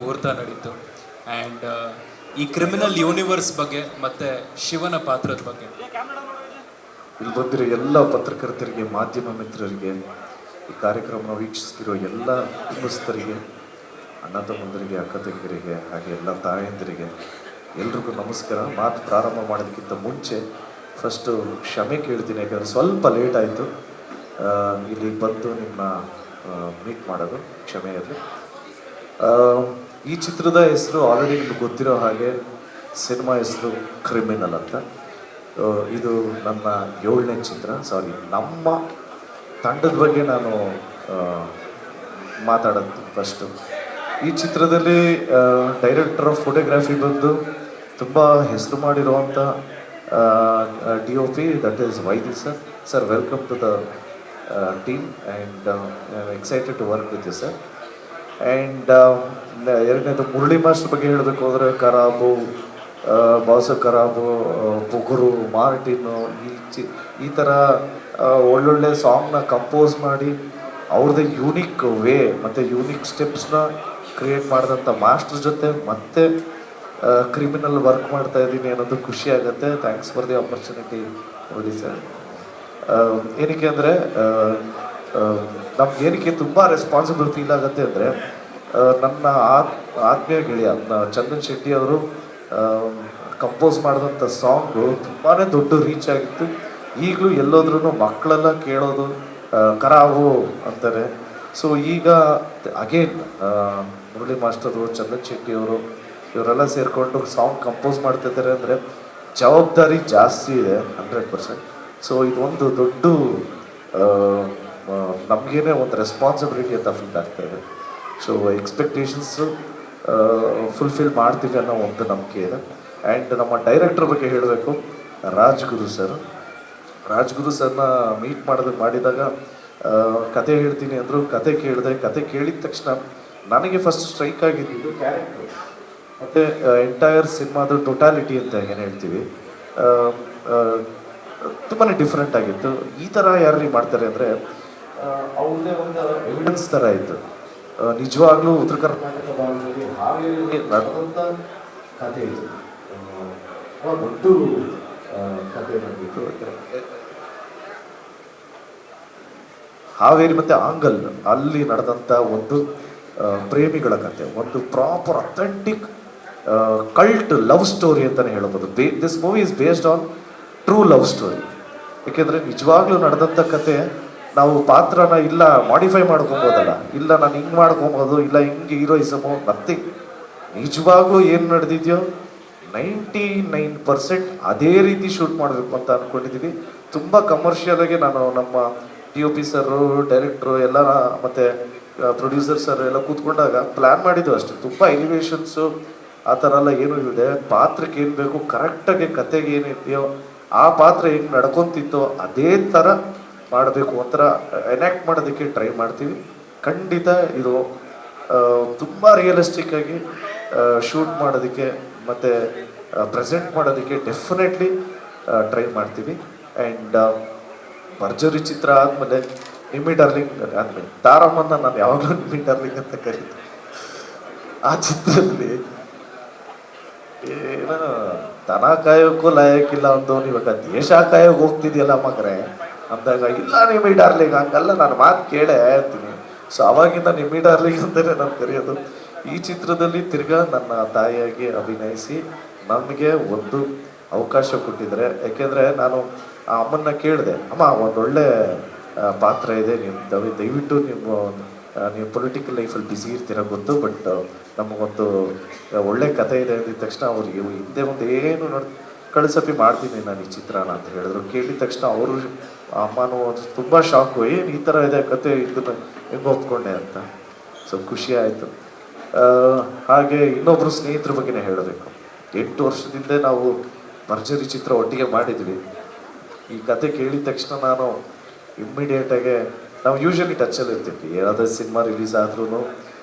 ಮುಹೂರ್ತ ನಡೀತು. ಆ್ಯಂಡ್ ಈ ಕ್ರಿಮಿನಲ್ ಯೂನಿವರ್ಸ್ ಬಗ್ಗೆ ಮತ್ತು ಶಿವನ ಪಾತ್ರದ ಬಗ್ಗೆ ಇಲ್ಲಿ ಬಂದಿರೋ ಎಲ್ಲ ಪತ್ರಕರ್ತರಿಗೆ, ಮಾಧ್ಯಮ ಮಿತ್ರರಿಗೆ, ಈ ಕಾರ್ಯಕ್ರಮನ ವೀಕ್ಷಿಸ್ತಿರೋ ಎಲ್ಲ ಕುಟುಂಬಸ್ಥರಿಗೆ, ಅಣ್ಣ ತಮ್ಮಂದರಿಗೆ, ಅಕ್ಕ ತಂಗಿಯರಿಗೆ, ಹಾಗೆ ಎಲ್ಲ ತಾಯಂದಿರಿಗೆ ಎಲ್ರಿಗೂ ನಮಸ್ಕಾರ. ಮಾತು ಪ್ರಾರಂಭ ಮಾಡೋದಕ್ಕಿಂತ ಮುಂಚೆ ಫಸ್ಟು ಕ್ಷಮೆ ಕೇಳ್ತೀನಿ, ಯಾಕಂದರೆ ಸ್ವಲ್ಪ ಲೇಟ್ ಆಯಿತು ಇಲ್ಲಿ ಬಂದು ನಿಮ್ಮ ಮೀಟ್ ಮಾಡೋದು, ಕ್ಷಮೆ ಇರಲಿ. ಈ ಚಿತ್ರದ ಹೆಸರು ಆಲ್ರೆಡಿ ನಿಮ್ಗೆ ಗೊತ್ತಿರೋ ಹಾಗೆ, ಸಿನಿಮಾ ಹೆಸರು ಕ್ರಿಮಿನಲ್ ಅಂತ. ಇದು ನನ್ನ 7ನೇ ಚಿತ್ರ. ನಮ್ಮ ತಂಡದ ಬಗ್ಗೆ ನಾನು ಮಾತಾಡೋದು ಫಸ್ಟು. ಈ ಚಿತ್ರದಲ್ಲಿ ಡೈರೆಕ್ಟರ್ ಆಫ್ ಫೋಟೋಗ್ರಫಿ ಬಂದು ತುಂಬ ಹೆಸರು ಮಾಡಿರುವಂಥ DOP, that is Vaidi sir. Sir, welcome to the team and excited to work with you sir. And ಎರಡನೇದು ಮುರಳಿ ಮಾಸ್ಟರ್ ಬಗ್ಗೆ ಹೇಳಬೇಕು ಅಂದರೆ, ಖರಾಬು, ಬಾಸು ಖರಾಬು, ಬುಗುರು, ಮಾರ್ಟಿನು, ಈ ಥರ ಒಳ್ಳೊಳ್ಳೆ ಸಾಂಗ್ನ ಕಂಪೋಸ್ ಮಾಡಿ ಅವ್ರದ್ದೇ ಯೂನಿಕ್ ವೇ ಮತ್ತು ಯೂನಿಕ್ ಸ್ಟೆಪ್ಸ್ನ ಕ್ರಿಯೇಟ್ ಮಾಡಿದಂಥ ಮಾಸ್ಟರ್ ಜೊತೆ ಮತ್ತೆ ಕ್ರಿಮಿನಲ್ ವರ್ಕ್ ಮಾಡ್ತಾ ಇದ್ದೀನಿ ಅನ್ನೋದು ಖುಷಿ ಆಗುತ್ತೆ. Thanks for the opportunity Murali sir. ಏನಕ್ಕೆ ಅಂದರೆ ನಮ್ಗೆ ಏನಕ್ಕೆ ತುಂಬ ರೆಸ್ಪಾನ್ಸಿಬಲ್ ಫೀಲ್ ಆಗುತ್ತೆ ಅಂದರೆ, ನನ್ನ ಆತ್ಮೀಯ ಗೆಳೆಯ ಚಂದನ್ ಶೆಟ್ಟಿ ಅವರು ಕಂಪೋಸ್ ಮಾಡಿದಂಥ ಸಾಂಗು ತುಂಬಾ ದೊಡ್ಡ ರೀಚ್ ಆಗಿತ್ತು. ಈಗಲೂ ಎಲ್ಲೋದ್ರೂ ಮಕ್ಕಳೆಲ್ಲ ಕೇಳೋದು ಖರಾಬು ಅಂತಾರೆ. ಸೊ ಈಗ ಅಗೇನ್ ಮುರಳಿ ಮಾಸ್ಟರು, ಚಂದನ್ ಶೆಟ್ಟಿ ಅವರು, ಇವರೆಲ್ಲ ಸೇರಿಕೊಂಡು ಸಾಂಗ್ ಕಂಪೋಸ್ ಮಾಡ್ತಿದ್ದಾರೆ ಅಂದರೆ ಜವಾಬ್ದಾರಿ ಜಾಸ್ತಿ ಇದೆ, 100%. ಸೊ ಇದೊಂದು ದೊಡ್ಡ ನಮಗೇನೆ ಒಂದು ರೆಸ್ಪಾನ್ಸಿಬಿಲಿಟಿ ಅಂತ ಫೀಲ್ ಆಗ್ತಾ ಇದೆ. ಸೊ ಎಕ್ಸ್ಪೆಕ್ಟೇಷನ್ಸು ಫುಲ್ಫಿಲ್ ಮಾಡ್ತೀವಿ ಅನ್ನೋ ಒಂದು ನಂಬಿಕೆ ಇದೆ. ಆ್ಯಂಡ್ ನಮ್ಮ ಡೈರೆಕ್ಟರ್ ಬಗ್ಗೆ ಹೇಳಬೇಕು, ರಾಜ್ಗುರು ಸರ್ನ ಮೀಟ್ ಮಾಡಿದಾಗ ಕತೆ ಹೇಳ್ತೀನಿ ಅಂದರು. ಕತೆ ಕೇಳಿದೆ. ಕತೆ ಕೇಳಿದ ತಕ್ಷಣ ನನಗೆ ಫಸ್ಟ್ ಸ್ಟ್ರೈಕ್ ಆಗಿದ್ದು ಕ್ಯಾರೆಕ್ಟರ್ ಮತ್ತು ಎಂಟೈರ್ ಸಿನಿಮಾದ ಟೋಟಾಲಿಟಿ ಅಂತ ಏನು ಹೇಳ್ತೀವಿ, ತುಂಬಾ ಡಿಫ್ರೆಂಟ್ ಆಗಿತ್ತು. ಈ ಥರ ಯಾರು ಮಾಡ್ತಾರೆ ಅಂದರೆ ಅವ್ರದ್ದೇ ಒಂದು ಎವಿಡೆನ್ಸ್ ಥರ ಇತ್ತು. ನಿಜವಾಗ್ಲೂ ಉತ್ತರ ಕರ್ನಾಟಕ ಭಾಗದಲ್ಲಿ ಹಾವೇರಿ ನಡೆದಂಥ ಕಥೆ ಇದು. ದೊಡ್ಡ ಕಥೆ ಬಂದಿತ್ತು. ಹಾವೇರಿ ಮತ್ತು ಆಂಗಲ್ ಅಲ್ಲಿ ನಡೆದಂಥ ಒಂದು ಪ್ರೇಮಿಗಳ ಕಥೆ, ಒಂದು proper authentic cult love story ಅಂತಲೇ ಹೇಳ್ಬೋದು. This movie is based on true love story. ಏಕೆಂದರೆ ನಿಜವಾಗ್ಲೂ ನಡೆದಂಥ ಕತೆ. ನಾವು ಪಾತ್ರನ ಇಲ್ಲ ಮಾಡಿಫೈ ಮಾಡ್ಕೊಬೋದಲ್ಲ, ಇಲ್ಲ ನಾನು ಹಿಂಗೆ ಮಾಡ್ಕೊಬೋದು, ಇಲ್ಲ ಹಿಂಗೆ ಹೀರೋಯಿಸಮು, ನಥಿಂಗ್. ನಿಜವಾಗ್ಲೂ ಏನು ನಡೆದಿದೆಯೋ 99% ಅದೇ ರೀತಿ ಶೂಟ್ ಮಾಡಬೇಕು ಅಂತ ಅಂದ್ಕೊಂಡಿದ್ದೀವಿ. ತುಂಬ ಕಮರ್ಷಿಯಲಾಗಿ ನಾನು ನಮ್ಮ DOP ಸರು, ಡೈರೆಕ್ಟ್ರು ಎಲ್ಲ ಮತ್ತು ಪ್ರೊಡ್ಯೂಸರ್ ಸರ್ ಎಲ್ಲ ಕೂತ್ಕೊಂಡಾಗ ಪ್ಲ್ಯಾನ್ ಮಾಡಿದ್ದು ಅಷ್ಟೇ. ತುಂಬ ಎಲಿವೇಶನ್ಸು ಆ ಥರ ಎಲ್ಲ ಏನೂ ಇದೆ. ಪಾತ್ರಕ್ಕೆ ಏನು ಬೇಕು, ಕರೆಕ್ಟಾಗಿ ಕತೆಗೆ ಏನಿದೆಯೋ ಆ ಪಾತ್ರ ಹೆಂಗೆ ನಡ್ಕೊತಿತ್ತೋ ಅದೇ ಥರ ಮಾಡಬೇಕು, ಒಂಥರ ಎನ್ಯಾಕ್ಟ್ ಮಾಡೋದಕ್ಕೆ ಟ್ರೈ ಮಾಡ್ತೀವಿ. ಖಂಡಿತ ಇದು ತುಂಬ ರಿಯಲಿಸ್ಟಿಕ್ಕಾಗಿ ಶೂಟ್ ಮಾಡೋದಕ್ಕೆ ಮತ್ತು ಪ್ರೆಸೆಂಟ್ ಮಾಡೋದಕ್ಕೆ ಡೆಫಿನೆಟ್ಲಿ ಟ್ರೈ ಮಾಡ್ತೀವಿ. ಆ್ಯಂಡ್ ಭರ್ಜರಿ ಚಿತ್ರ ಆದಮೇಲೆ ನಿಮ್ಮಿ ಡಾರ್ಲಿಂಗ್ ಆದಮೇಲೆ ತಾರಮ್ಮನ್ನ ನಾನು ಯಾವಾಗಲೂ ನಿಮ್ಮಿ ಡಾರ್ಲಿಂಗ್ ಅಂತ ಕರೀತೀನಿ. ಆ ಚಿತ್ರದಲ್ಲಿ ಏನೋ ದನ ಕಾಯೋಕ್ಕೂ ಲಾಯಕ್ಕಿಲ್ಲ ಅಂದವನು ಇವಾಗ ದೇಶ ಕಾಯೋಕೆ ಹೋಗ್ತಿದ್ಯಲ್ಲ ಮಗರೇ ಅಂದಾಗ, ಇಲ್ಲ ನಿಮ್ಮಿ ಡಾರ್ಲಿಂಗ್ ಹಂಗಲ್ಲ, ನಾನು ಮಾತು ಕೇಳೇ ಇರ್ತೀನಿ. ಸೊ ಅವಾಗಿಂದ ನಿಮ್ಮಿ ಡಾರ್ಲಿಂಗ್ ಅಂತಲೇ ನಾನು ಕರೆಯೋದು. ಈ ಚಿತ್ರದಲ್ಲಿ ತಿರ್ಗಾ ನನ್ನ ತಾಯಿಯಾಗಿ ಅಭಿನಯಿಸಿ ನಮಗೆ ಒಂದು ಅವಕಾಶ ಕೊಟ್ಟಿದ್ದಾರೆ. ಯಾಕೆಂದರೆ ನಾನು ಆ ಅಮ್ಮನ್ನ ಕೇಳಿದೆ, ಅಮ್ಮ ಒಂದೊಳ್ಳೆ ಪಾತ್ರ ಇದೆ, ನೀವು ದಯವಿಟ್ಟು ನೀವು ಪೊಲಿಟಿಕಲ್ ಲೈಫಲ್ಲಿ ಬ್ಯುಸಿ ಇರ್ತೀರ ಗೊತ್ತು, ಬಟ್ ನಮಗೊಂದು ಒಳ್ಳೆ ಕತೆ ಇದೆ ಅಂದಿದ ತಕ್ಷಣ ಅವ್ರಿಗೆ ಹಿಂದೆ ಒಂದು ಏನು ಕಳಿಸಪಿ ಮಾಡ್ತೀನಿ ನಾನು ಈ ಚಿತ್ರನ ಅಂತ ಹೇಳಿದ್ರು. ಕೇಳಿದ ತಕ್ಷಣ ಅವರು ಅಮ್ಮನೂ ತುಂಬ ಶಾಕು, ಏನು ಈ ಥರ ಇದೆ ಕತೆ, ಇದನ್ನು ಹೆಂಗೆ ಒಪ್ಕೊಂಡೆ ಅಂತ. ಸೊ ಖುಷಿ ಆಯಿತು. ಹಾಗೆ ಇನ್ನೊಬ್ಬರು ಸ್ನೇಹಿತರ ಬಗ್ಗೆನೇ ಹೇಳಬೇಕು. 8 ವರ್ಷದಿಂದ ನಾವು ಭರ್ಜರಿ ಚಿತ್ರ ಒಟ್ಟಿಗೆ ಮಾಡಿದ್ವಿ. ಈ ಕತೆ ಕೇಳಿದ ತಕ್ಷಣ ನಾನು ಇಮ್ಮಿಡಿಯೇಟಾಗೆ, ನಾವು ಯೂಶ್ವಲಿ ಟಚಲ್ಲಿ ಇರ್ತೀವಿ, ಯಾವುದೇ ಸಿನಿಮಾ ರಿಲೀಸ್ ಆದ್ರೂ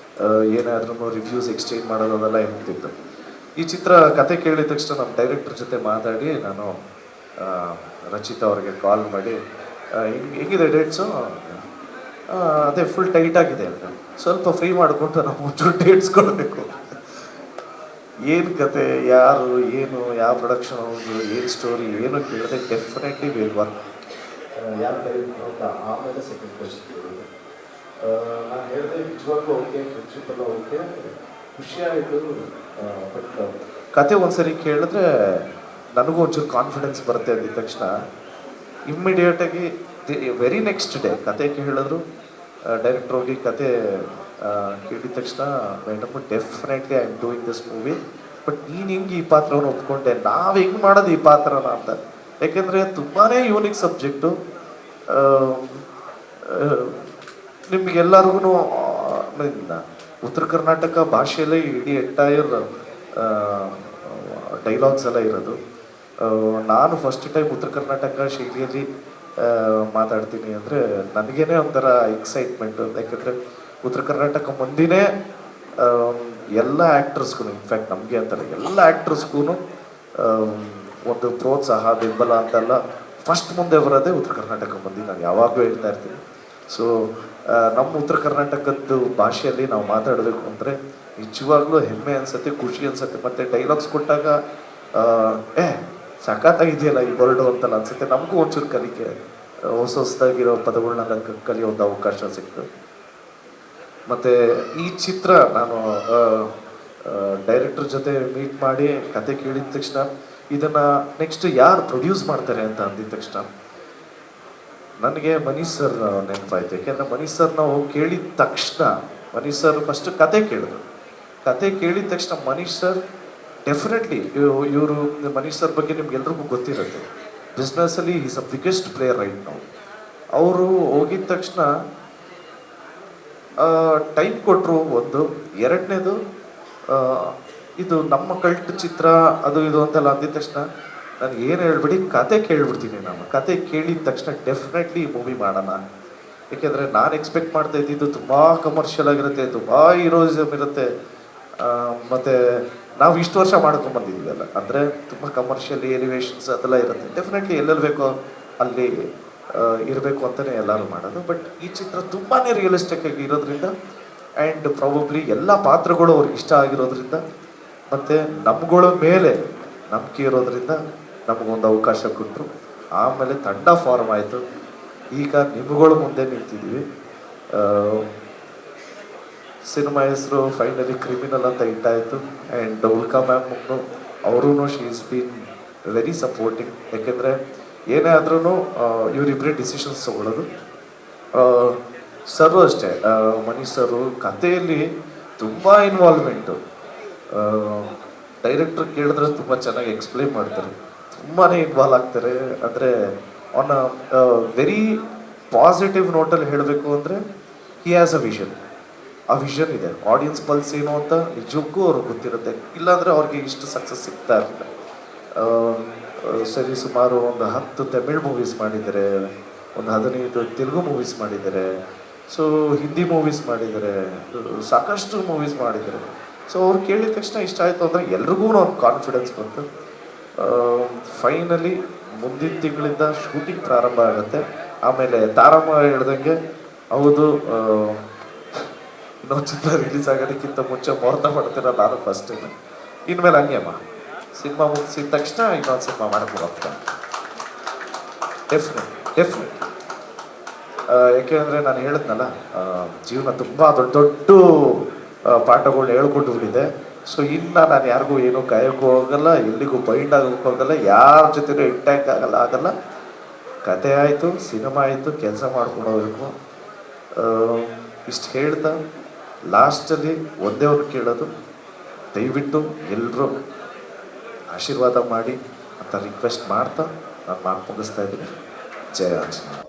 ಏನಾದ್ರೂ ರಿವ್ಯೂಸ್ ಎಕ್ಸ್ಚೇಂಜ್ ಮಾಡೋದೆಲ್ಲ ಇರ್ತಿತ್ತು. ಈ ಚಿತ್ರ ಕತೆ ಕೇಳಿದ ತಕ್ಷಣ ನಮ್ಮ ಡೈರೆಕ್ಟರ್ ಜೊತೆ ಮಾತಾಡಿ ನಾನು ರಚಿತಾ ಅವ್ರಿಗೆ ಕಾಲ್ ಮಾಡಿ, ಹೆಂಗಿದೆ ಡೇಟ್ಸು, ಅದೇ ಫುಲ್ ಟೈಟ್ ಆಗಿದೆ ಅಂತ, ಸ್ವಲ್ಪ ಫ್ರೀ ಮಾಡಿಕೊಂಡು ನಾವು ಒಂಚೂರು ಡೇಟ್ಸ್ ಕೊಡಬೇಕು ಏನು ಕತೆ, ಯಾರು, ಏನು, ಯಾವ ಪ್ರೊಡಕ್ಷನ್ ಹೌದು, ಏನು ಸ್ಟೋರಿ, ಏನು ಕೇಳಿದ್ರೆ ಡೆಫಿನೆಟ್ಲಿ ವಿಲ್ ವರ್ಕ್. ಯಾರು ಕರೀಬೇಕು ಅಂತ ಆಮೇಲೆ ಸೆಕೆಂಡ್ ಕ್ವಶನ್ ಕೇಳಿದೆ. ನಾನು ಹೇಳಿದೆ ನಿಜವಾಗ್ಲೂ ಓಕೆ, ಫ್ರೆಂಡ್ಶಿಪ್ ಎಲ್ಲ ಓಕೆ, ಖುಷಿಯಾಯಿತು. ಬಟ್ ಕತೆ ಒಂದ್ಸರಿ ಕೇಳಿದ್ರೆ ನನಗೂ ಒಂಚೂರು ಕಾನ್ಫಿಡೆನ್ಸ್ ಬರುತ್ತೆ ಅಂದಿದ ತಕ್ಷಣ ಇಮ್ಮಿಡಿಯೇಟಾಗಿ ವೆರಿ ನೆಕ್ಸ್ಟ್ ಡೇ ಕತೆ ಕೇಳಿದ್ರು. ಡೈರೆಕ್ಟ್ರ್ ಹೋಗಿ ಕತೆ ಕೇಳಿದ ತಕ್ಷಣ madam definitely I am doing this movie, but ನೀನು ಹಿಂಗೆ ಈ ಪಾತ್ರವನ್ನು ಒಪ್ಕೊಂಡೆ, ನಾವು ಹೆಂಗೆ ಮಾಡೋದು ಈ ಪಾತ್ರನ ಅಂತ. ಯಾಕೆಂದರೆ ತುಂಬಾ ಯೂನಿಕ್ ಸಬ್ಜೆಕ್ಟು. ನಿಮಗೆಲ್ಲರಿಗೂ ಉತ್ತರ ಕರ್ನಾಟಕ ಭಾಷೆಯಲ್ಲೇ ಇಡೀ ಎಂಟೈರ್ ಡೈಲಾಗ್ಸ್ ಎಲ್ಲ ಇರೋದು. ನಾನು ಫಸ್ಟ್ ಟೈಮ್ ಉತ್ತರ ಕರ್ನಾಟಕ ಶೈಲಿಯಲ್ಲಿ ಮಾತಾಡ್ತೀನಿ ಅಂದರೆ ನನಗೇನೆ ಒಂಥರ ಎಕ್ಸೈಟ್ಮೆಂಟು. ಯಾಕೆಂದರೆ ಉತ್ತರ ಕರ್ನಾಟಕ ಮಂದಿನೇ ಎಲ್ಲ ಆ್ಯಕ್ಟರ್ಸ್ಗೂ, ಇನ್ಫ್ಯಾಕ್ಟ್ ನಮಗೆ ಅಂತಾರೆ ಎಲ್ಲ ಆ್ಯಕ್ಟರ್ಸ್ಗೂ ಒಂದು ಪ್ರೋತ್ಸಾಹ, ಬೆಂಬಲ ಅಂತೆಲ್ಲ ಫಸ್ಟ್ ಮುಂದೆ ಬರೋದೇ ಉತ್ತರ ಕರ್ನಾಟಕ ಮಂದಿ. ನಾನು ಯಾವಾಗಲೂ ಹೇಳ್ತಾ ಇರ್ತೀನಿ. ಸೊ ನಮ್ಮ ಉತ್ತರ ಕರ್ನಾಟಕದ್ದು ಭಾಷೆಯಲ್ಲಿ ನಾವು ಮಾತಾಡಬೇಕು ಅಂದರೆ ನಿಜವಾಗ್ಲೂ ಹೆಮ್ಮೆ ಅನಿಸುತ್ತೆ, ಖುಷಿ ಅನಿಸುತ್ತೆ. ಮತ್ತು ಡೈಲಾಗ್ಸ್ ಕೊಟ್ಟಾಗ ಸಖತ್ತಾಗಿದೆಯಲ್ಲ ಈ ವರ್ಡು ಅಂತಲ್ಲ ಅನಿಸುತ್ತೆ. ನಮಗೂ ಒಂಚೂರು ಕಲಿಕೆ, ಹೊಸದಾಗಿರೋ ಪದಗಳನ್ನ ಕಲಿಯೋ ಒಂದು ಅವಕಾಶ ಸಿಕ್ತು. ಮತ್ತು ಈ ಚಿತ್ರ ನಾನು ಡೈರೆಕ್ಟರ್ ಜೊತೆ ಮೀಟ್ ಮಾಡಿ ಕತೆ ಕೇಳಿದ ತಕ್ಷಣ ಇದನ್ನು ನೆಕ್ಸ್ಟ್ ಯಾರು ಪ್ರೊಡ್ಯೂಸ್ ಮಾಡ್ತಾರೆ ಅಂತ ಅಂದಿದ ತಕ್ಷಣ ನನಗೆ ಮನೀಶ್ ಸರ್ ನೆನಪಾಯ್ತು. ಯಾಕೆಂದರೆ ಮನೀಶ್ ಸರ್ ನಾವು ಕೇಳಿದ ತಕ್ಷಣ ಮನೀಶ್ ಸರ್ ಫಸ್ಟ್ ಕತೆ ಕೇಳಿದ್ರು. ಕತೆ ಕೇಳಿದ ತಕ್ಷಣ ಮನೀಶ್ ಸರ್ ಡೆಫಿನೆಟ್ಲಿ ಇವರು ಮನೀಶ್ ಸರ್ ಬಗ್ಗೆ ನಿಮ್ಗೆಲ್ರಿಗೂ ಗೊತ್ತಿರುತ್ತೆ. ಬಿಸ್ನೆಸ್ಸಲ್ಲಿ is a biggest player right ನಾವು. ಅವರು ಹೋಗಿದ ತಕ್ಷಣ ಟೈಮ್ ಕೊಟ್ಟರು ಒಂದು. ಎರಡನೇದು ಇದು ನಮ್ಮ ಕಲ್ಟ್ ಚಿತ್ರ ಅದು ಇದು ಅಂತೆಲ್ಲ ಅಂದಿದ ತಕ್ಷಣ ನನಗೆ ಏನು ಹೇಳ್ಬಿಡಿ, ಕತೆ ಕೇಳ್ಬಿಡ್ತೀನಿ. ನಾನು ಕತೆ ಕೇಳಿದ ತಕ್ಷಣ ಡೆಫಿನೆಟ್ಲಿ ಈ ಮೂವಿ ಮಾಡೋಣ. ಏಕೆಂದರೆ ನಾನು ಎಕ್ಸ್ಪೆಕ್ಟ್ ಮಾಡ್ತಾ ಇದ್ದಿದ್ದು ತುಂಬ ಕಮರ್ಷಿಯಲ್ ಆಗಿರುತ್ತೆ, ತುಂಬ ಹೀರೋಯಿಸಮ್ ಇರುತ್ತೆ. ಮತ್ತು ನಾವು ಇಷ್ಟು ವರ್ಷ ಮಾಡ್ಕೊಂಡ್ಬಂದಿದ್ದೀವಲ್ಲ, ಅಂದರೆ ತುಂಬ ಕಮರ್ಷಿಯಲಿ ಎಲಿವೇಶನ್ಸ್ ಅದೆಲ್ಲ ಇರುತ್ತೆ. ಡೆಫಿನೆಟ್ಲಿ ಎಲ್ಲೆಲ್ಲಿ ಬೇಕೋ ಅಲ್ಲಿ ಇರಬೇಕು ಅಂತಲೇ ಎಲ್ಲರೂ ಮಾಡೋದು. ಬಟ್ ಈ ಚಿತ್ರ ತುಂಬಾ ರಿಯಲಿಸ್ಟಿಕ್ ಆಗಿ ಇರೋದ್ರಿಂದ ಆ್ಯಂಡ್ ಪ್ರಾಬಬ್ಲಿ ಎಲ್ಲ ಪಾತ್ರಗಳು ಅವ್ರಿಗೆ ಇಷ್ಟ ಆಗಿರೋದ್ರಿಂದ ಮತ್ತು ನಮ್ಗಳ ಮೇಲೆ ನಂಬಿಕೆ ಇರೋದ್ರಿಂದ ನಮಗೊಂದು ಅವಕಾಶ ಕೊಟ್ಟರು. ಆಮೇಲೆ ತಂಡ ಫಾರ್ಮ್ ಆಯಿತು. ಈಗ ನಿಮ್ಗಳ ಮುಂದೆ ನಿಂತಿದ್ದೀವಿ. ಸಿನಿಮಾ ಹೆಸರು ಫೈನಲಿ ಕ್ರಿಮಿನಲ್ ಅಂತ ಇಟ್ಟಾಯಿತು. ಆ್ಯಂಡ್ ಉಲ್ಕಾ ಮ್ಯಾಮ್ನು ಅವರೂ she is been very supporting. ಯಾಕೆಂದರೆ ಏನೇ ಆದ್ರೂ ಇವರಿಬ್ಬರೇ ಡಿಸಿಷನ್ಸ್ ತೊಗೊಳ್ಳೋದು. ಸರು ಅಷ್ಟೇ, ಮನೀಶ್ ಸರು ಕಥೆಯಲ್ಲಿ ತುಂಬ ಇನ್ವಾಲ್ವ್ಮೆಂಟು. ಡೈರೆಕ್ಟ್ರ್ ಕೇಳಿದ್ರೆ ತುಂಬ ಚೆನ್ನಾಗಿ ಎಕ್ಸ್ಪ್ಲೈನ್ ಮಾಡ್ತಾರೆ, ತುಂಬಾ ಇನ್ವಾಲ್ವ್ ಆಗ್ತಾರೆ. ಅಂದರೆ ಆನ್ ವೆರಿ ಪಾಸಿಟಿವ್ ನೋಟಲ್ಲಿ ಹೇಳಬೇಕು ಅಂದರೆ ಹಿ ಹ್ಯಾಸ್ ಅ ವಿಷನ್. ಆ ವಿಷನ್ ಇದೆ. ಆಡಿಯನ್ಸ್ ಪಲ್ಸ್ ಏನು ಅಂತ ನಿಜಕ್ಕೂ ಅವ್ರಿಗೆ ಗೊತ್ತಿರುತ್ತೆ, ಇಲ್ಲಾಂದರೆ ಅವ್ರಿಗೆ ಇಷ್ಟು ಸಕ್ಸಸ್ ಸಿಗ್ತಾ ಇರಲಿಲ್ಲ. ಸರಿ ಸುಮಾರು ಒಂದು 10 ತಮಿಳ್ ಮೂವೀಸ್ ಮಾಡಿದ್ದಾರೆ, ಒಂದು 15 ತೆಲುಗು ಮೂವೀಸ್ ಮಾಡಿದ್ದಾರೆ, ಸೊ ಹಿಂದಿ ಮೂವೀಸ್ ಮಾಡಿದ್ದಾರೆ, ಸಾಕಷ್ಟು ಮೂವೀಸ್ ಮಾಡಿದ್ದಾರೆ. ಸೊ ಅವ್ರು ಕೇಳಿದ ತಕ್ಷಣ ಇಷ್ಟ ಆಯಿತು ಅಂದರೆ ಎಲ್ರಿಗೂ ಒಂದು ಕಾನ್ಫಿಡೆನ್ಸ್ ಬಂತು. ಫೈನಲಿ ಮುಂದಿನ ತಿಂಗಳಿಂದ ಶೂಟಿಂಗ್ ಪ್ರಾರಂಭ ಆಗುತ್ತೆ. ಆಮೇಲೆ ತಾರಮ್ಮ ಹೇಳ್ದಂಗೆ ಹೌದು, ಇನ್ನೊಂದು ಚಿತ್ರ ರಿಲೀಸ್ ಆಗೋದಕ್ಕಿಂತ ಮುಂಚೆ ಮುಹೂರ್ತ ಮಾಡ್ತೀರ ನಾನು ಫಸ್ಟ್ ಟೈಮ್. ಇನ್ಮೇಲೆ ಹಂಗೆ ಅಮ್ಮ, ಸಿನಿಮಾ ಮುಗಿಸಿದ ತಕ್ಷಣ ಇನ್ನೊಂದು ಸಿನಿಮಾ ಮಾಡ್ಕೊಡೋಗ್ತಾ ಡೆಫಿನೆಟ್. ಯಾಕೆಂದರೆ ನಾನು ಹೇಳಿದ್ನಲ್ಲ, ಜೀವನ ತುಂಬ ದೊಡ್ಡ ದೊಡ್ಡ ಪಾಠಗಳನ್ನ ಹೇಳ್ಕೊಟ್ಟು ಬಿಟ್ಟಿದೆ. ಸೊ ಇನ್ನು ನಾನು ಯಾರಿಗೂ ಏನೂ ಕಾಯೋಕ್ಕೂ ಹೋಗಲ್ಲ, ಎಲ್ಲಿಗೂ ಬೈಂಡ್ ಆಗೋಕ್ಕೂ ಹೋಗಲ್ಲ, ಯಾರ ಜೊತೆನೂ ಇಂಟ್ಯಾಕ್ಟ್ ಆಗಲ್ಲ. ಕತೆ ಆಯಿತು, ಸಿನಿಮಾ ಆಯಿತು, ಕೆಲಸ ಮಾಡ್ಕೊಂಡು ಹೋಗ್ಬೇಕು. ಇಷ್ಟು ಹೇಳ್ತಾ ಲಾಸ್ಟಲ್ಲಿ ಒಂದೇ ಒಂದು ಕೇಳೋದು, ದಯವಿಟ್ಟು ಎಲ್ಲರೂ ಆಶೀರ್ವಾದ ಮಾಡಿ ಅಂತ ರಿಕ್ವೆಸ್ಟ್ ಮಾಡ್ತಾ ನಾನು ಮಾತು ಮುಗಿಸ್ತಾ ಇದ್ದೀನಿ. ಜಯ ಆಂಜನೇಯ.